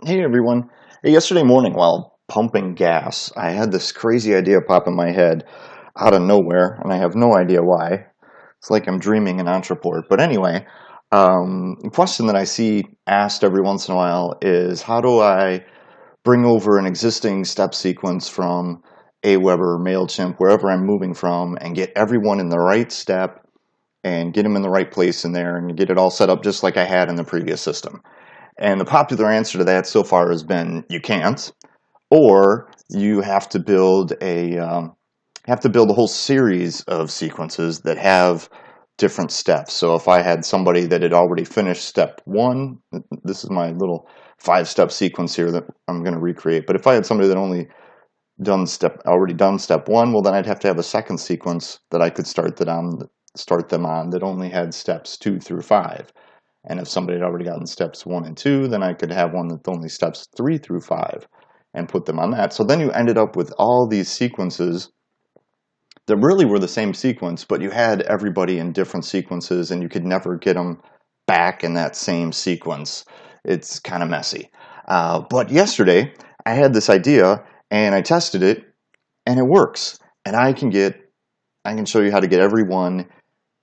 Hey everyone. Hey, yesterday morning while pumping gas, I had this crazy idea pop in my head out of nowhere, and I have no idea why. It's like I'm dreaming in Ontraport. But anyway, the question that I see asked every once in a while is how do I bring over an existing step sequence from Aweber, MailChimp, wherever I'm moving from, and get everyone in the right step and get them in the right place in there and get it all set up just like I had in the previous system. And the popular answer to that so far has been you can't, or you have to build a whole series of sequences that have different steps. So if I had somebody that had already finished step one, this is my little 5-step sequence here that I'm going to recreate. But if I had somebody that already done step one, well then I'd have to have a second sequence that I could start them on that only had steps 2 through 5. And if somebody had already gotten steps 1 and 2, then I could have one that only steps 3 through 5 and put them on that. So then you ended up with all these sequences that really were the same sequence, but you had everybody in different sequences and you could never get them back in that same sequence. It's kind of messy. But yesterday I had this idea and I tested it and it works. And I can show you how to get everyone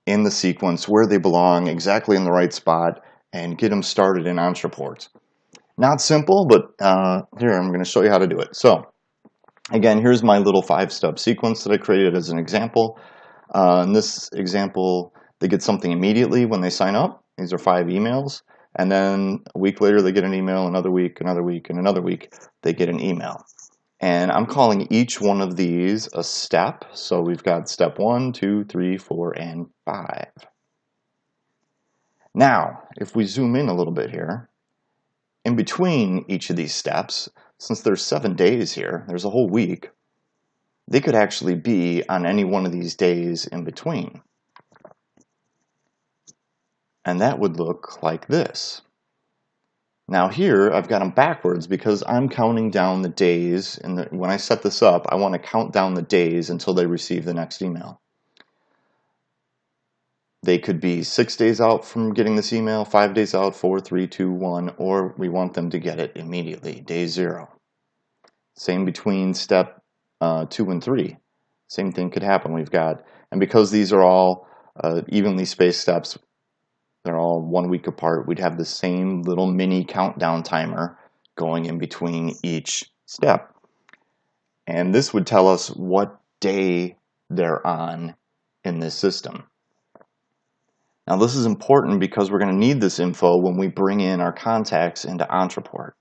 in the sequence where they belong, exactly in the right spot, and get them started in Ontraport. Not simple, but here I'm going to show you how to do it. So again, here's my little 5-step sequence that I created as an example. In this example, they get something immediately when they sign up. These are 5 emails. And then a week later, they get an email, another week, another week, and another week, they get an email. And I'm calling each one of these a step. So we've got step 1, 2, 3, 4, and 5. Now, if we zoom in a little bit here, in between each of these steps, since there's 7 days here, there's a whole week, they could actually be on any one of these days in between. And that would look like this. Now here, I've got them backwards because I'm counting down the days, and when I set this up, I want to count down the days until they receive the next email. They could be 6 days out from getting this email, 5 days out, 4, 3, 2, 1, or we want them to get it immediately, day 0. Same between step 2 and 3. Same thing could happen. And because these are all evenly spaced steps, they're all 1 week apart, we'd have the same little mini countdown timer going in between each step. And this would tell us what day they're on in this system. Now this is important because we're going to need this info when we bring in our contacts into Ontraport.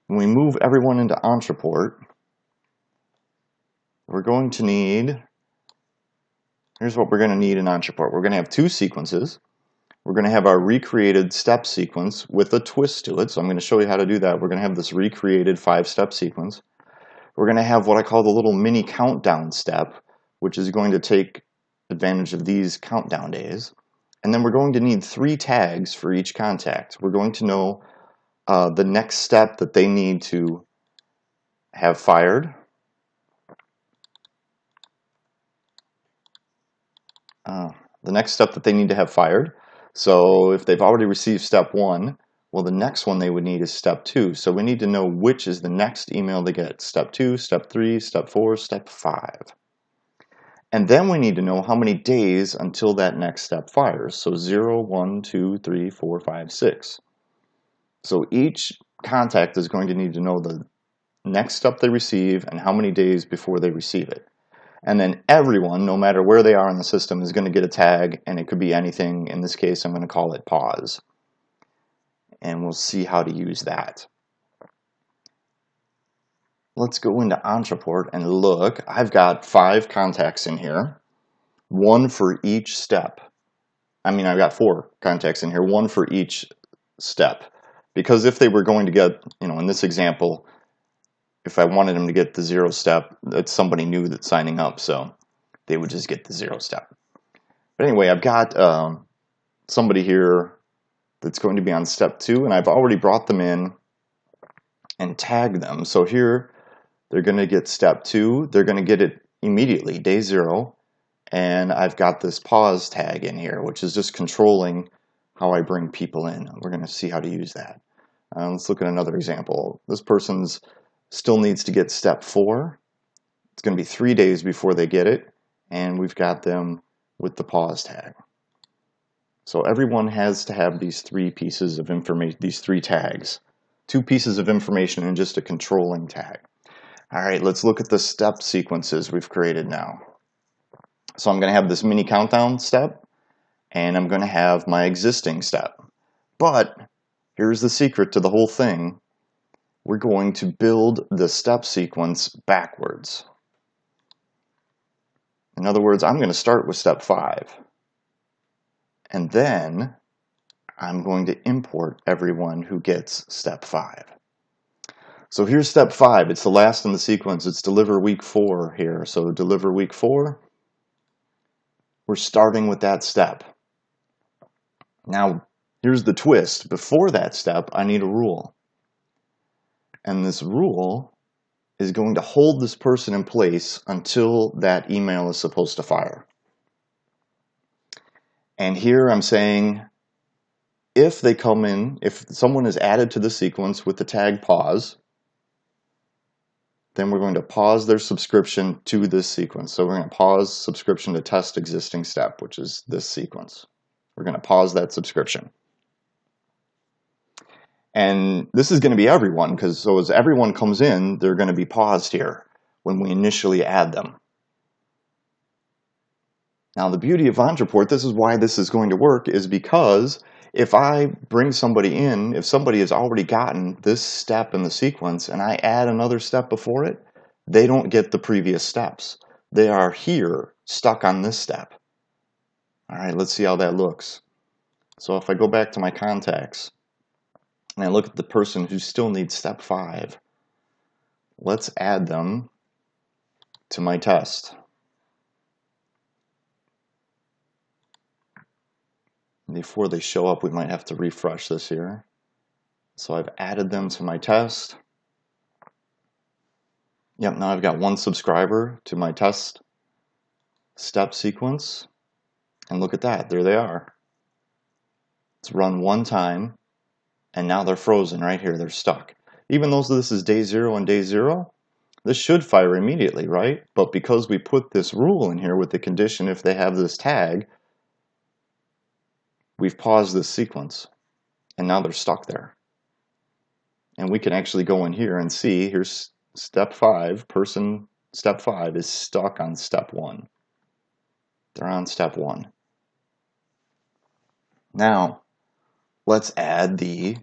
When we move everyone into Ontraport, we're going to need, here's what we're going to need in Ontraport. We're going to have 2 sequences. We're going to have our recreated step sequence with a twist to it. So I'm going to show you how to do that. We're going to have this recreated 5-step sequence. We're going to have what I call the little mini countdown step, which is going to take advantage of these countdown days. And then we're going to need 3 tags for each contact. We're going to know the next step that they need to have fired. The next step that they need to have fired. So if they've already received step 1, well, the next one they would need is step 2. So we need to know which is the next email to get. Step 2, step 3, step 4, step 5. And then we need to know how many days until that next step fires. So 0, 1, 2, 3, 4, 5, 6. So each contact is going to need to know the next step they receive and how many days before they receive it. And then everyone, no matter where they are in the system, is going to get a tag, and it could be anything. In this case, I'm going to call it pause. And we'll see how to use that. Let's go into Ontraport and look. I've got 5 contacts in here, 1 for each step. I've got 4 contacts in here, 1 for each step. Because if they were going to get, in this example, if I wanted them to get the 0 step, that's somebody new that's signing up, so they would just get the 0 step. But anyway, I've got somebody here that's going to be on step 2, and I've already brought them in and tagged them. So here, they're going to get step 2. They're going to get it immediately, day 0. And I've got this pause tag in here, which is just controlling how I bring people in. We're going to see how to use that. Let's look at another example. This person's still needs to get step 4. It's going to be 3 days before they get it, and we've got them with the pause tag. So everyone has to have these 3 pieces of information, these 3 tags. 2 pieces of information and just a controlling tag. All right, let's look at the step sequences we've created now. So I'm going to have this mini countdown step, and I'm going to have my existing step. But here's the secret to the whole thing. We're going to build the step sequence backwards. In other words, I'm going to start with step 5. And then I'm going to import everyone who gets step 5. So here's step 5. It's the last in the sequence. It's deliver week 4 here. So deliver week 4. We're starting with that step. Now, here's the twist. Before that step, I need a rule. And this rule is going to hold this person in place until that email is supposed to fire. And here I'm saying, if they come in, if someone is added to the sequence with the tag pause, then we're going to pause their subscription to this sequence. So we're going to pause subscription to test existing step, which is this sequence. We're going to pause that subscription. And this is going to be everyone, because so as everyone comes in, they're going to be paused here when we initially add them. Now the beauty of Ontraport, this is why this is going to work, is because if I bring somebody in, if somebody has already gotten this step in the sequence and I add another step before it, they don't get the previous steps. They are here, stuck on this step. All right, let's see how that looks. So if I go back to my contacts and I look at the person who still needs step 5, let's add them to my test. Before they show up, we might have to refresh this here. So I've added them to my test. Yep, now I've got 1 subscriber to my test step sequence. And look at that, there they are. It's run 1 time, and now they're frozen right here, they're stuck. Even though this is day 0 and day 0, this should fire immediately, right? But because we put this rule in here with the condition if they have this tag, we've paused this sequence, and now they're stuck there. And we can actually go in here and see, here's step 5, person step 5 is stuck on step 1. They're on step 1. Now, let's add the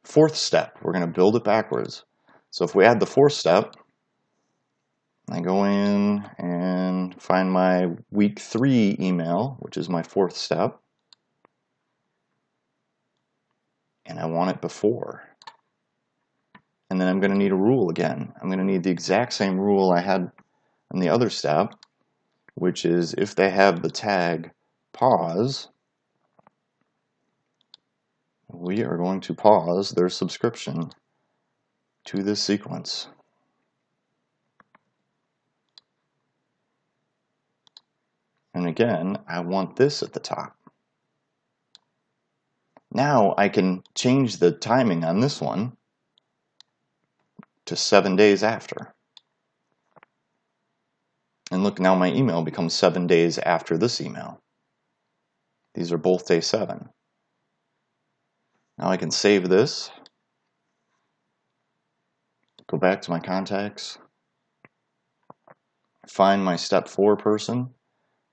4th step. We're going to build it backwards. So if we add the 4th step, I go in and find my week 3 email, which is my 4th step. And I want it before. And then I'm going to need a rule again. I'm going to need the exact same rule I had in the other step, which is if they have the tag pause, we are going to pause their subscription to this sequence. And again, I want this at the top. Now I can change the timing on this one to 7 days after. And look, now my email becomes 7 days after this email. These are both day 7. Now I can save this, go back to my contacts, find my step 4 person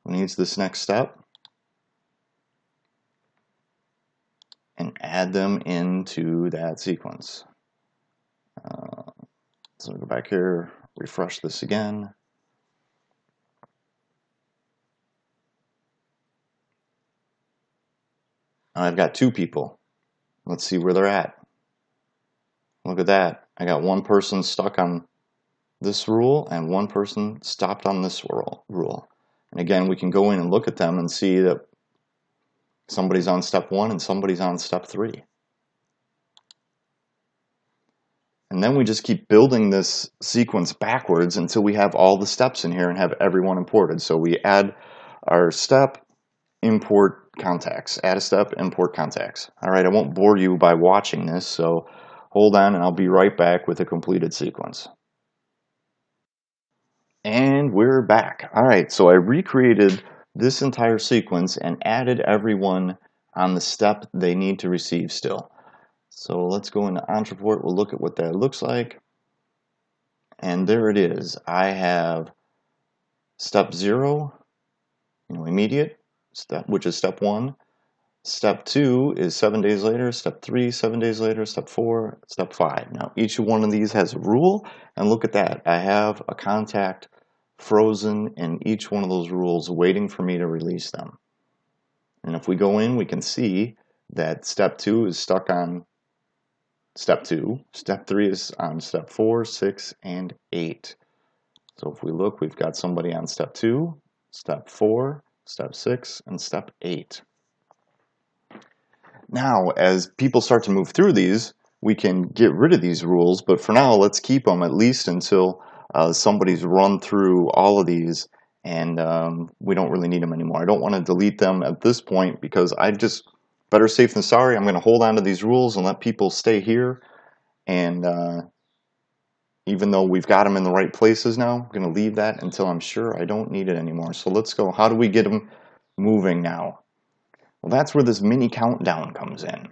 who needs this next step, and add them into that sequence. So go back here, refresh this again. Now I've got 2 people. Let's see where they're at. Look at that. I got 1 person stuck on this rule and 1 person stopped on this rule. And again, we can go in and look at them and see that somebody's on step 1 and somebody's on step 3. And then we just keep building this sequence backwards until we have all the steps in here and have everyone imported. So we add our step, import contacts. Add a step, import contacts. All right, I won't bore you by watching this, so Hold on and I'll be right back with a completed sequence. And we're back. All right, so I recreated this entire sequence and added everyone on the step they need to receive still. So let's go into Ontraport. We'll look at what that looks like. And there it is. I have step 0, immediate, which is step 1. Step 2 is 7 days later. Step 3, 7 days later. Step 4, step 5. Now, each one of these has a rule, and look at that. I have a contact frozen in each one of those rules waiting for me to release them. And if we go in, we can see that step 2 is stuck on step 2. Step 3 is on step 4, 6, and 8. So if we look, we've got somebody on step 2, step 4, step 6, and step 8. Now, as people start to move through these, we can get rid of these rules, but for now, let's keep them at least until somebody's run through all of these and we don't really need them anymore. I don't want to delete them at this point because I just, better safe than sorry, I'm going to hold on to these rules and let people stay here. And even though we've got them in the right places now, I'm going to leave that until I'm sure I don't need it anymore. So let's go. How do we get them moving now? Well, that's where this mini countdown comes in.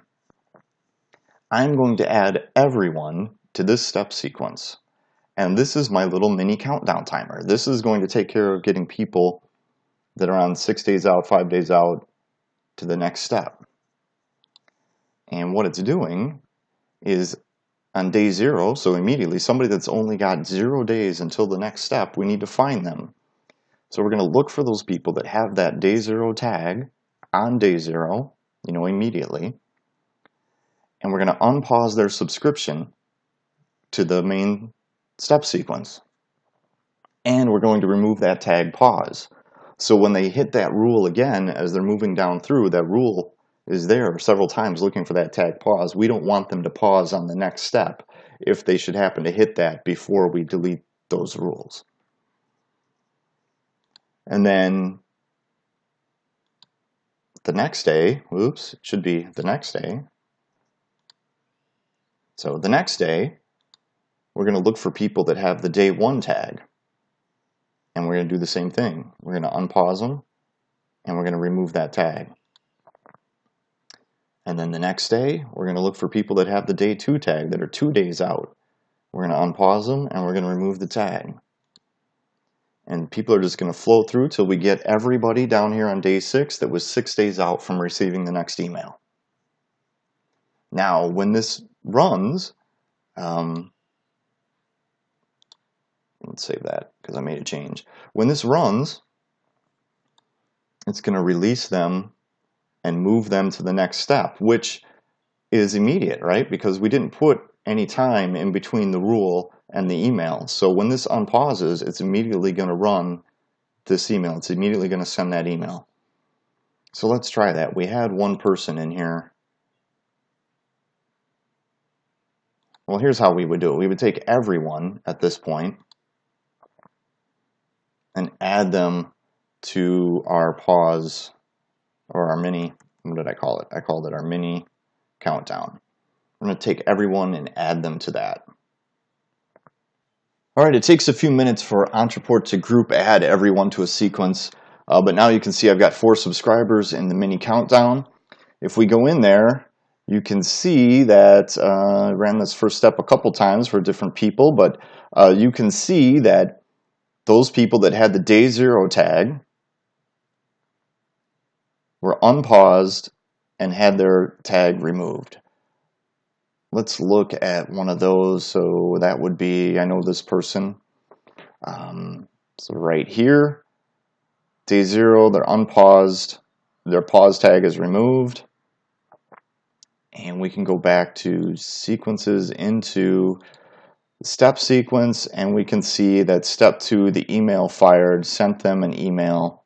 I'm going to add everyone to this step sequence. And this is my little mini countdown timer. This is going to take care of getting people that are on 6 days out, 5 days out to the next step. And what it's doing is on day 0, so immediately, somebody that's only got 0 days until the next step, we need to find them. So we're going to look for those people that have that day 0 tag on day 0, immediately. And we're going to unpause their subscription to the main step sequence. And we're going to remove that tag pause. So when they hit that rule again, as they're moving down through, that rule is there several times looking for that tag pause. We don't want them to pause on the next step if they should happen to hit that before we delete those rules. And then the next day, oops, it should be the next day. So the next day, we're going to look for people that have the day 1 tag. And we're going to do the same thing. We're going to unpause them, and we're going to remove that tag. And then the next day, we're going to look for people that have the day 2 tag that are 2 days out. We're going to unpause them, and we're going to remove the tag. And people are just going to flow through till we get everybody down here on day 6 that was 6 days out from receiving the next email. Now, when this runs, let's save that because I made a change. When this runs, it's going to release them and move them to the next step, which is immediate, right? Because we didn't put any time in between the rule and the email. So when this unpauses, it's immediately going to run this email. It's immediately going to send that email. So let's try that. We had one person in here. Well, here's how we would do it. We would take everyone at this point and add them to our pause or our mini, what did I call it? I called it our mini countdown. I'm going to take everyone and add them to that. All right, it takes a few minutes for Ontraport to group add everyone to a sequence, but now you can see I've got 4 subscribers in the mini countdown. If we go in there, you can see that I ran this first step a couple times for different people, but you can see that those people that had the day 0 tag were unpaused and had their tag removed. Let's look at one of those. So that would be, I know this person. So right here, day 0, they're unpaused. Their pause tag is removed. And we can go back to sequences into the step sequence, and we can see that step 2, the email fired, sent them an email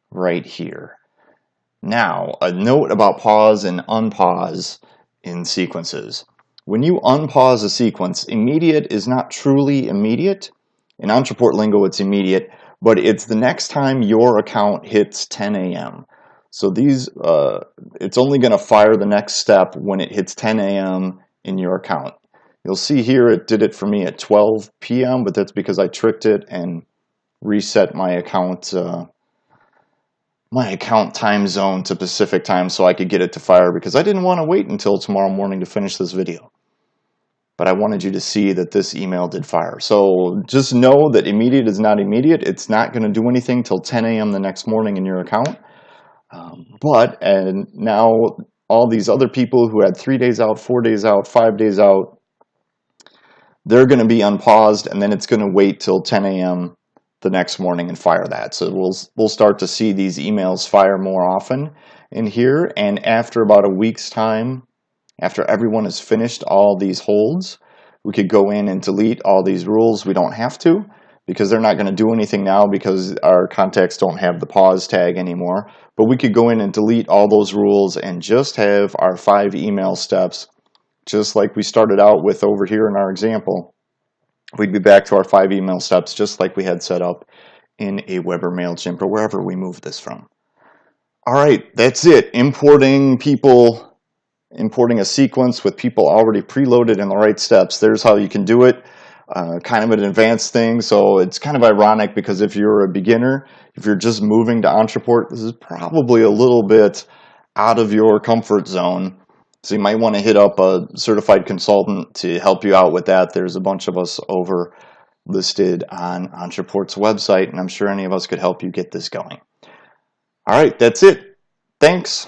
right here. Now, a note about pause and unpause in sequences. When you unpause a sequence, immediate is not truly immediate. In Ontraport lingo, it's immediate, but it's the next time your account hits 10 a.m. So it's only going to fire the next step when it hits 10 a.m. in your account. You'll see here it did it for me at 12 p.m., but that's because I tricked it and reset my account time zone to Pacific time so I could get it to fire, because I didn't want to wait until tomorrow morning to finish this video. But I wanted you to see that this email did fire. So just know that immediate is not immediate. It's not going to do anything till 10 a.m. the next morning in your account. And now all these other people who had 3 days out, 4 days out, 5 days out, they're going to be unpaused, and then it's going to wait till 10 a.m. the next morning and fire that. So we'll start to see these emails fire more often in here. And after about a week's time, after everyone has finished all these holds, we could go in and delete all these rules. We don't have to, because they're not going to do anything now because our contacts don't have the pause tag anymore. But we could go in and delete all those rules and just have our 5 email steps, just like we started out with over here in our example. We'd be back to our 5 email steps just like we had set up in Aweber, MailChimp, or wherever we moved this from. All right, that's it. Importing a sequence with people already preloaded in the right steps. There's how you can do it. Kind of an advanced thing, so it's kind of ironic, because if you're a beginner, if you're just moving to Ontraport, this is probably a little bit out of your comfort zone. So you might want to hit up a certified consultant to help you out with that. There's a bunch of us over listed on Ontraport's website, and I'm sure any of us could help you get this going. All right, that's it. Thanks.